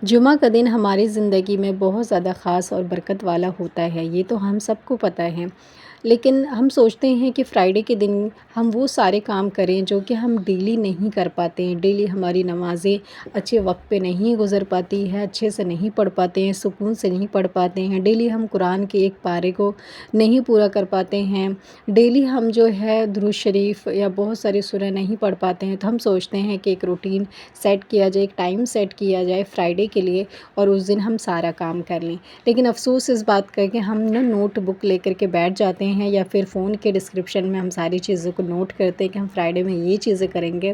जुमा का दिन हमारी ज़िंदगी में बहुत ज़्यादा ख़ास और बरकत वाला होता है, ये तो हम सबको पता है। लेकिन हम सोचते हैं कि फ्राइडे के दिन हम वो सारे काम करें जो कि हम डेली नहीं कर पाते हैं। डेली हमारी नमाज़ें अच्छे वक़्त पे नहीं गुज़र पाती हैं, अच्छे से नहीं पढ़ पाते हैं, सुकून से नहीं पढ़ पाते हैं। डेली हम कुरान के एक पारे को नहीं पूरा कर पाते हैं। डेली हम जो है दुरूद शरीफ़ या बहुत सारी सूरह नहीं पढ़ पाते हैं। तो हम सोचते हैं कि एक रूटीन सेट किया जाए, एक टाइम सेट किया जाए फ्राइडे के लिए और उस दिन हम सारा काम कर लें। लेकिन अफ़सोस इस बात का कि हम ना नोटबुक लेकर के बैठ जाते हैं या फिर फ़ोन के डिस्क्रिप्शन में हम सारी चीज़ों को नोट करते हैं कि हम फ्राइडे में ये चीज़ें करेंगे।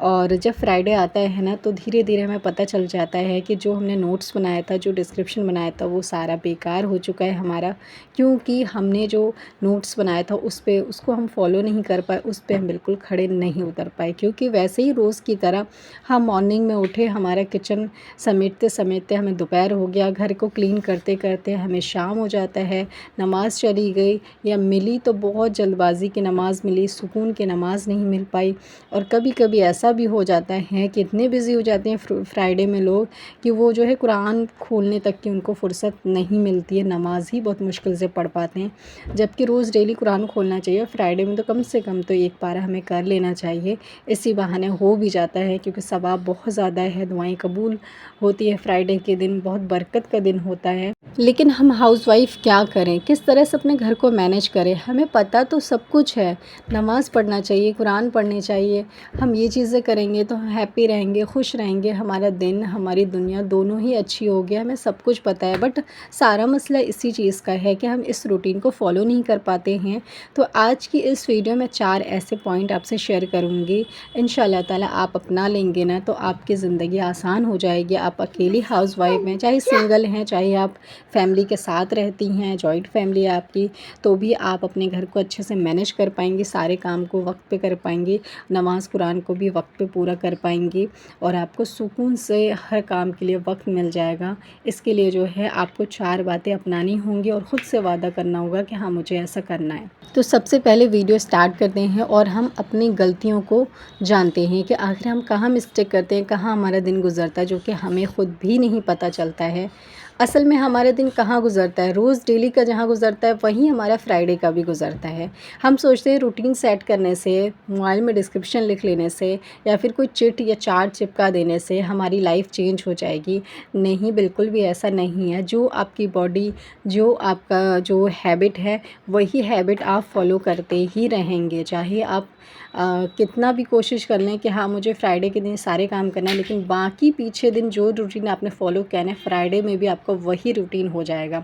और जब फ्राइडे आता है ना, तो धीरे-धीरे हमें पता चल जाता है कि जो हमने नोट्स बनाया था, जो डिस्क्रिप्शन बनाया था, वो सारा बेकार हो चुका है हमारा। क्योंकि हमने जो नोट्स बनाया था उसको हम फ़ॉलो नहीं कर पाए, उस पे हम बिल्कुल खड़े नहीं उतर पाए। क्योंकि वैसे ही रोज़ की तरह हम मॉर्निंग में उठे, हमारा किचन समेटते-समेटते हमें दोपहर हो गया, घर को क्लीन करते-करते हमें शाम हो जाता है, नमाज़ चली गई या मिली तो बहुत जल्दबाज़ी की नमाज़ मिली, सुकून की नमाज़ नहीं मिल पाई। और कभी-कभी ऐसा भी हो जाता है कि इतने बिज़ी हो जाते हैं फ्राइडे में लोग कि वो जो है कुरान खोलने तक की उनको फ़ुर्सत नहीं मिलती है, नमाज़ ही बहुत मुश्किल से पढ़ पाते हैं। जबकि रोज़ डेली कुरान खोलना चाहिए, फ्राइडे में तो कम से कम तो एक पारा हमें कर लेना चाहिए। इसी बहाने हो भी जाता है क्योंकि सवाब बहुत ज़्यादा है, दुआएँ कबूल होती है फ्राइडे के दिन, बहुत बरकत का दिन होता है। लेकिन हम हाउसवाइफ़ क्या करें? किस तरह से अपने घर को मैनेज करें? हमें पता तो सब कुछ है, नमाज़ पढ़ना चाहिए, कुरान पढ़नी चाहिए, हम ये चीज़ें करेंगे तो हैप्पी रहेंगे, खुश रहेंगे, हमारा दिन, हमारी दुनिया दोनों ही अच्छी होगी, हमें सब कुछ पता है। बट सारा मसला इसी चीज़ का है कि हम इस रूटीन को फ़ॉलो नहीं कर पाते हैं। तो आज की इस वीडियो में 4 ऐसे पॉइंट आपसे शेयर करूँगी, इंशाअल्लाह ताला आप अपना लेंगे ना तो आपकी ज़िंदगी आसान हो जाएगी। आप अकेली हाउसवाइफ़ हैं, चाहे सिंगल हैं, चाहे आप फैमिली के साथ रहती हैं, जॉइंट फैमिली है आपकी, तो भी आप अपने घर को अच्छे से मैनेज कर पाएँगी, सारे काम को वक़्त पे कर पाएँगी, नमाज़ कुरान को भी वक़्त पे पूरा कर पाएँगी और आपको सुकून से हर काम के लिए वक़्त मिल जाएगा। इसके लिए जो है आपको 4 बातें अपनानी होंगी और ख़ुद से वादा करना होगा कि हाँ, मुझे ऐसा करना है। तो सबसे पहले वीडियो स्टार्ट करते हैं और हम अपनी गलतियों को जानते हैं कि आखिर हम कहाँ मिस्टेक करते हैं, कहाँ हमारा दिन गुज़रता है, जो कि हमें ख़ुद भी नहीं पता चलता है। असल में हमारा दिन कहाँ गुज़रता है, रोज़ डेली का जहाँ गुज़रता है वहीं हमारा फ्राइडे का भी गुज़रता है। हम सोचते हैं रूटीन सेट करने से, मोबाइल में डिस्क्रिप्शन लिख लेने से या फिर कोई चिट या चार्ट चिपका देने से हमारी लाइफ चेंज हो जाएगी। नहीं, बिल्कुल भी ऐसा नहीं है। जो आपकी बॉडी, जो आपका जो हैबिट है, वही हैबिट आप फॉलो करते ही रहेंगे। चाहे आप कितना भी कोशिश कर लें कि हाँ, मुझे फ्राइडे के दिन सारे काम करना है, लेकिन बाकी पीछे दिन जो रूटीन आपने फॉलो किया है, फ्राइडे में भी आपका वही रूटीन हो जाएगा।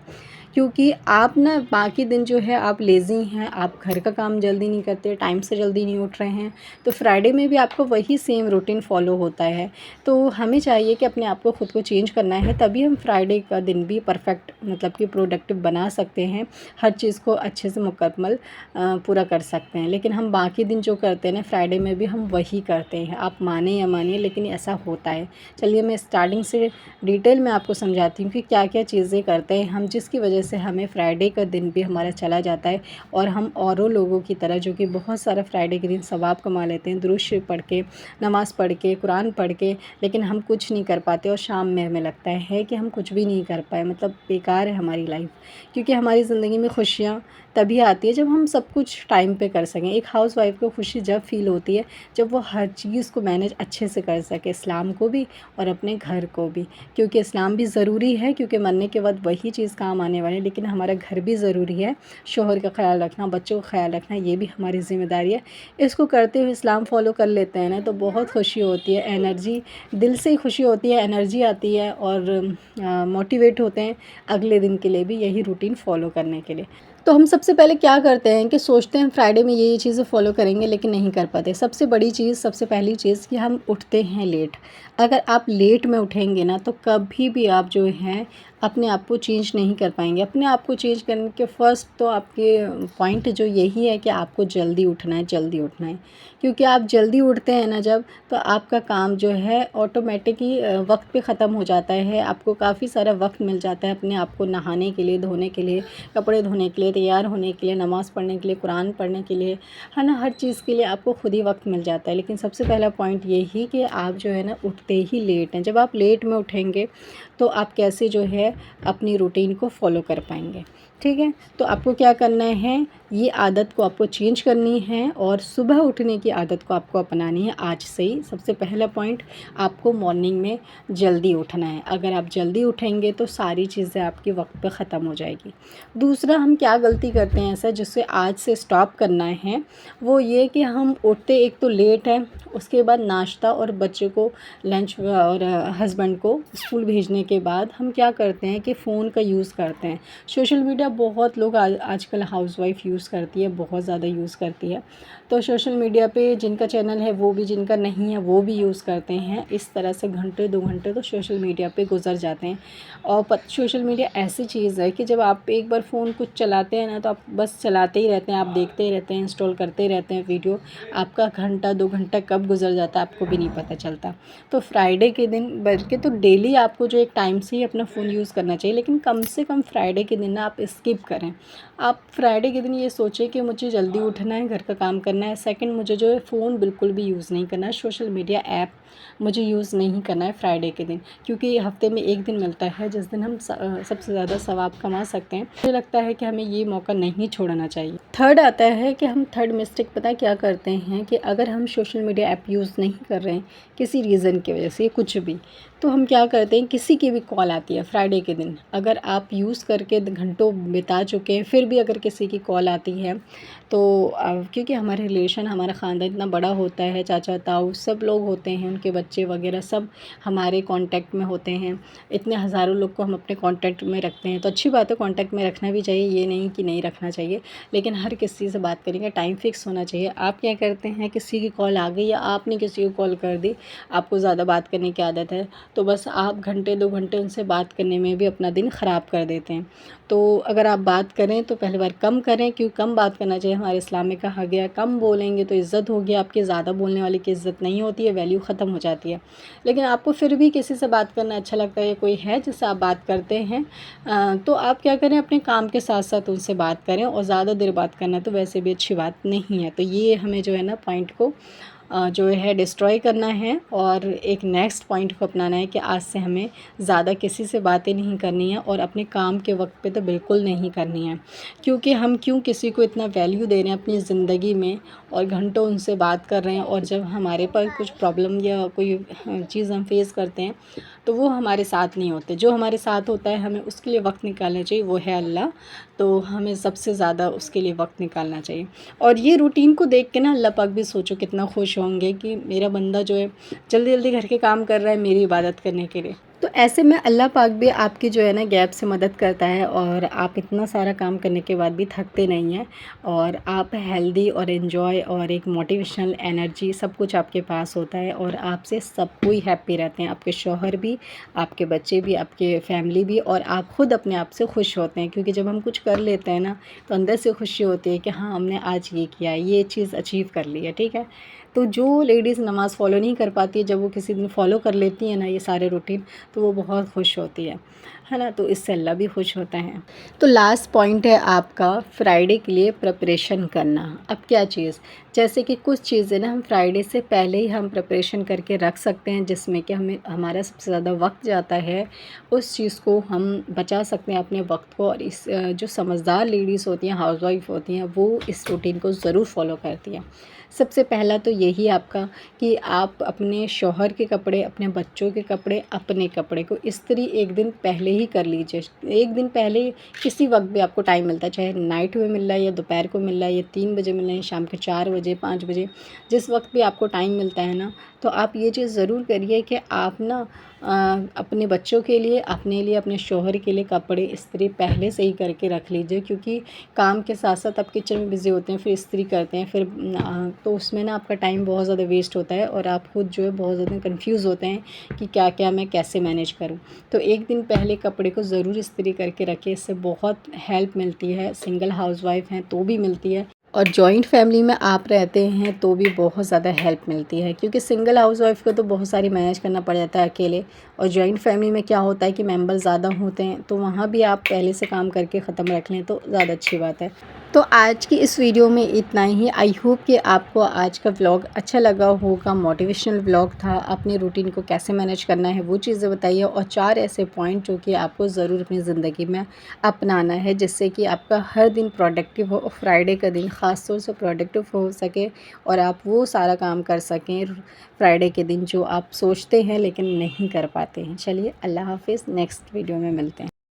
क्योंकि आप ना बाकी दिन जो है आप लेज़ी हैं, आप घर का काम जल्दी नहीं करते, टाइम से जल्दी नहीं उठ रहे हैं, तो फ्राइडे में भी आपको वही सेम रूटीन फॉलो होता है। तो हमें चाहिए कि अपने आप को खुद को चेंज करना है, तभी हम फ्राइडे का दिन भी परफेक्ट मतलब कि प्रोडक्टिव बना सकते हैं, हर चीज़ को अच्छे से मुकम्मल पूरा कर सकते हैं। लेकिन हम बाकी दिन जो करते हैं ना, फ्राइडे में भी हम वही करते हैं। आप माने या मानिए, लेकिन ऐसा होता है। चलिए मैं स्टार्टिंग से डिटेल में आपको समझाती हूँ कि क्या-क्या चीज़ें करते हैं हम, जिसकी वजह से हमें फ्राइडे का दिन भी हमारा चला जाता है और हम औरों लोगों की तरह जो कि बहुत सारा फ्राइडे के दिन सवाब कमा लेते हैं, दुरूद शरीफ पढ़ के, नमाज़ पढ़ के, कुरान पढ़ के, लेकिन हम कुछ नहीं कर पाते और शाम में हमें लगता है कि हम कुछ भी नहीं कर पाए, मतलब बेकार है हमारी लाइफ। क्योंकि हमारी ज़िंदगी में खुशियाँ तभी आती है जब हम सब कुछ टाइम पे कर सकें। एक हाउसवाइफ़ को खुशी जब फ़ील होती है जब वो हर चीज़ को मैनेज अच्छे से कर सके, इस्लाम को भी और अपने घर को भी। क्योंकि इस्लाम भी ज़रूरी है, क्योंकि मरने के बाद वही चीज़ काम आने वाली है, लेकिन हमारा घर भी ज़रूरी है। शौहर का ख़्याल रखना, बच्चों का ख़्याल रखना, ये भी हमारी ज़िम्मेदारी है। इसको करते हुए इस्लाम फ़ॉलो कर लेते हैं ना, तो बहुत खुशी होती है, एनर्जी दिल से ही खुशी होती है, एनर्जी आती है और मोटिवेट होते हैं अगले दिन के लिए भी यही रूटीन फ़ॉलो करने के लिए। तो हम सबसे पहले क्या करते हैं कि सोचते हैं फ्राइडे में ये चीज़ें फ़ॉलो करेंगे, लेकिन नहीं कर पाते। सबसे बड़ी चीज़, सबसे पहली चीज़ कि हम उठते हैं लेट। अगर आप लेट में उठेंगे ना, तो कभी भी आप जो हैं अपने आप को चेंज नहीं कर पाएंगे। अपने आप को चेंज करने के फ़र्स्ट तो आपके पॉइंट जो यही है कि आपको जल्दी उठना है, जल्दी उठना है। क्योंकि आप जल्दी उठते हैं ना जब, तो आपका काम जो है ऑटोमेटिक ही वक्त पे ख़त्म हो जाता है। आपको काफ़ी सारा वक्त मिल जाता है अपने आप को नहाने के लिए, धोने के लिए, कपड़े धोने के लिए, लिए, तैयार होने के लिए, नमाज़ पढ़ने के लिए, कुरान पढ़ने के लिए, है ना, हर चीज़ के लिए आपको खुद ही वक्त मिल जाता है। लेकिन सबसे पहला पॉइंट यही कि आप जो है ना उठते ही लेट हैं। जब आप लेट में उठेंगे तो आप कैसे जो है अपनी रूटीन को फॉलो कर पाएंगे, ठीक है। तो आपको क्या करना है, ये आदत को आपको चेंज करनी है और सुबह उठने की आदत को आपको अपनानी है आज से ही। सबसे पहला पॉइंट, आपको मॉर्निंग में जल्दी उठना है। अगर आप जल्दी उठेंगे तो सारी चीज़ें आपके वक्त पे ख़त्म हो जाएगी। दूसरा, हम क्या गलती करते हैं ऐसा जिससे आज से स्टॉप करना है, वो ये कि हम उठते एक तो लेट हैं, उसके बाद नाश्ता और बच्चे को लंच और हस्बैंड को स्कूल भेजने के बाद हम क्या करते हैं कि फ़ोन का यूज़ करते हैं। सोशल मीडिया बहुत लोग आजकल हाउसवाइफ यूज़ करती है, बहुत ज़्यादा यूज़ करती है। तो सोशल मीडिया पे जिनका चैनल है वो भी, जिनका नहीं है वो भी यूज़ करते हैं। इस तरह से घंटे 2 घंटे तो सोशल मीडिया पे गुजर जाते हैं। और सोशल मीडिया ऐसी चीज़ है कि जब आप एक बार फ़ोन कुछ चलाते हैं ना तो आप बस चलाते ही रहते हैं, आप देखते ही रहते हैं, इंस्टॉल करते ही रहते हैं वीडियो। आपका घंटा 2 घंटा कब गुजर जाता है आपको भी नहीं पता चलता। तो फ्राइडे के दिन, बल्कि तो डेली आपको जो एक टाइम से ही अपना फ़ोन यूज़ करना चाहिए, लेकिन कम से कम फ्राइडे के दिन ना आप स्किप करें। आप फ्राइडे के दिन ये सोचें कि मुझे जल्दी उठना है, घर का काम करना है। सेकंड, मुझे जो है फ़ोन बिल्कुल भी यूज़ नहीं करना है, सोशल मीडिया ऐप मुझे यूज़ नहीं करना है फ्राइडे के दिन, क्योंकि हफ्ते में एक दिन मिलता है जिस दिन हम सबसे ज़्यादा सवाब कमा सकते हैं। मुझे लगता है कि हमें ये मौका नहीं छोड़ना चाहिए। थर्ड आता है कि हम थर्ड मिस्टेक पता है क्या करते हैं कि अगर हम सोशल मीडिया ऐप यूज़ नहीं कर रहे हैं किसी रीज़न की वजह से, कुछ भी, तो हम क्या करते हैं, किसी की भी कॉल आती है फ्राइडे के दिन, अगर आप यूज़ करके घंटों बिता चुके हैं फिर भी अगर किसी की कॉल आती है तो क्योंकि हमारे रिलेशन, हमारा ख़ानदान इतना बड़ा होता है, चाचा ताऊ सब लोग होते हैं, उनके बच्चे वगैरह सब हमारे कांटेक्ट में होते हैं। इतने हज़ारों लोग को हम अपने कांटेक्ट में रखते हैं, तो अच्छी बात है, कांटेक्ट में रखना भी चाहिए, ये नहीं कि नहीं रखना चाहिए, लेकिन हर किसी से बात करेंगे टाइम फ़िक्स होना चाहिए। आप क्या करते हैं, किसी की कॉल आ गई या आपने किसी को कॉल कर दी, आपको ज़्यादा बात करने की आदत है, तो बस आप घंटे 2 घंटे उनसे बात करने में भी अपना दिन ख़राब कर देते हैं। तो अगर आप बात करें तो पहली बार कम करें, क्योंकि कम बात करना चाहिए। हमारे इस्लाम में कहा गया है कम बोलेंगे तो इज़्ज़त होगी आपकी, ज़्यादा बोलने वाले की इज़्ज़त नहीं होती है, वैल्यू ख़त्म हो जाती है। लेकिन आपको फिर भी किसी से बात करना अच्छा लगता है, कोई है जिससे आप बात करते हैं, तो आप क्या करें, अपने काम के साथ साथ उनसे बात करें, और ज़्यादा देर बात करना तो वैसे भी अच्छी बात नहीं है। तो ये हमें जो है ना पॉइंट को जो है डिस्ट्रॉय करना है और एक नेक्स्ट पॉइंट को अपनाना है कि आज से हमें ज़्यादा किसी से बातें नहीं करनी है और अपने काम के वक्त पे तो बिल्कुल नहीं करनी है, क्योंकि हम क्यों किसी को इतना वैल्यू दे रहे हैं अपनी ज़िंदगी में और घंटों उनसे बात कर रहे हैं, और जब हमारे पास कुछ प्रॉब्लम या कोई चीज़ हम फेस करते हैं तो वो हमारे साथ नहीं होते। जो हमारे साथ होता है हमें उसके लिए वक्त निकालना चाहिए, वो है अल्लाह, तो हमें सबसे ज़्यादा उसके लिए वक्त निकालना चाहिए। और ये रूटीन को देख के ना अल्लाह पाक भी सोचो कितना खुश होंगे कि मेरा बंदा जो है जल्दी जल्दी घर के काम कर रहा है मेरी इबादत करने के लिए। तो ऐसे में अल्लाह पाक भी आपकी जो है ना गैप से मदद करता है, और आप इतना सारा काम करने के बाद भी थकते नहीं हैं, और आप हेल्दी और एंजॉय और एक मोटिवेशनल एनर्जी सब कुछ आपके पास होता है, और आपसे सब कोई हैप्पी रहते हैं, आपके शौहर भी, आपके बच्चे भी, आपके फैमिली भी, और आप खुद अपने आप से खुश होते हैं, क्योंकि जब हम कुछ कर लेते हैं ना तो अंदर से खुशी होती है कि हाँ हमने आज ये किया, ये चीज़ अचीव कर ली है, ठीक है। तो जो लेडीज़ नमाज़ फ़ॉलो नहीं कर पाती है, जब वो किसी दिन फ़ॉलो कर लेती हैं ना ये सारे रूटीन, तो वो बहुत खुश होती है ना, तो इससे अल्लाह भी खुश होता है। तो लास्ट पॉइंट है आपका फ्राइडे के लिए प्रिपरेशन करना। अब क्या चीज़, जैसे कि कुछ चीज़ें ना हम फ्राइडे से पहले ही हम प्रिपरेशन करके रख सकते हैं, जिसमें कि हमें हमारा सबसे ज़्यादा वक्त जाता है, उस चीज़ को हम बचा सकते हैं अपने वक्त को। और इस जो समझदार लेडीज़ होती हैं, हाउसवाइफ होती हैं, वो इस रूटीन को ज़रूर फॉलो करती हैं। सबसे पहला तो यही आपका कि आप अपने शौहर के कपड़े, अपने बच्चों के कपड़े, अपने कपड़े को इस्त्री एक दिन पहले ही कर लीजिए। एक दिन पहले किसी वक्त भी आपको टाइम मिलता है, चाहे नाइट में मिल रहा है या दोपहर को मिल रहा है या 3 बजे मिल रहा है, शाम के 4 बजे, 5 बजे, जिस वक्त भी आपको टाइम मिलता है ना, तो आप ये चीज़ ज़रूर करिए कि आप ना अपने बच्चों के लिए, अपने लिए, अपने शौहर के लिए कपड़े इस्त्री पहले से ही करके रख लीजिए, क्योंकि काम के साथ साथ आप किचन में बिज़ी होते हैं, फिर इस्त्री करते हैं, फिर तो उसमें ना आपका टाइम बहुत ज़्यादा वेस्ट होता है, और आप खुद जो है बहुत ज़्यादा कंफ्यूज होते हैं कि क्या क्या मैं कैसे मैनेज करूँ। तो एक दिन पहले कपड़े को ज़रूर इस्त्री करके रखें, इससे बहुत हेल्प मिलती है, सिंगल हाउसवाइफ हैं तो भी मिलती है। और जॉइंट फैमिली में आप रहते हैं तो भी बहुत ज़्यादा हेल्प मिलती है, क्योंकि सिंगल हाउस वाइफ को तो बहुत सारी मैनेज करना पड़ जाता है अकेले। और जॉइंट फैमिली में क्या होता है कि मेंबर ज़्यादा होते हैं, तो वहाँ भी आप पहले से काम करके ख़त्म रख लें तो ज़्यादा अच्छी बात है। तो आज की इस वीडियो में इतना ही। आई होप कि आपको आज का व्लॉग अच्छा लगा होगा, मोटिवेशनल व्लॉग था। अपनी रूटीन को कैसे मैनेज करना है वो चीज़ें बताइए, और 4 ऐसे पॉइंट जो कि आपको ज़रूर अपनी ज़िंदगी में अपनाना है, जिससे कि आपका हर दिन प्रोडक्टिव हो और फ्राइडे का दिन ख़ास तौर से प्रोडक्टिव हो सके, और आप वो सारा काम कर सकें फ्राइडे के दिन जो आप सोचते हैं लेकिन नहीं कर पाते हैं। चलिए, अल्लाह हाफ़िज़, नेक्स्ट वीडियो में मिलते हैं।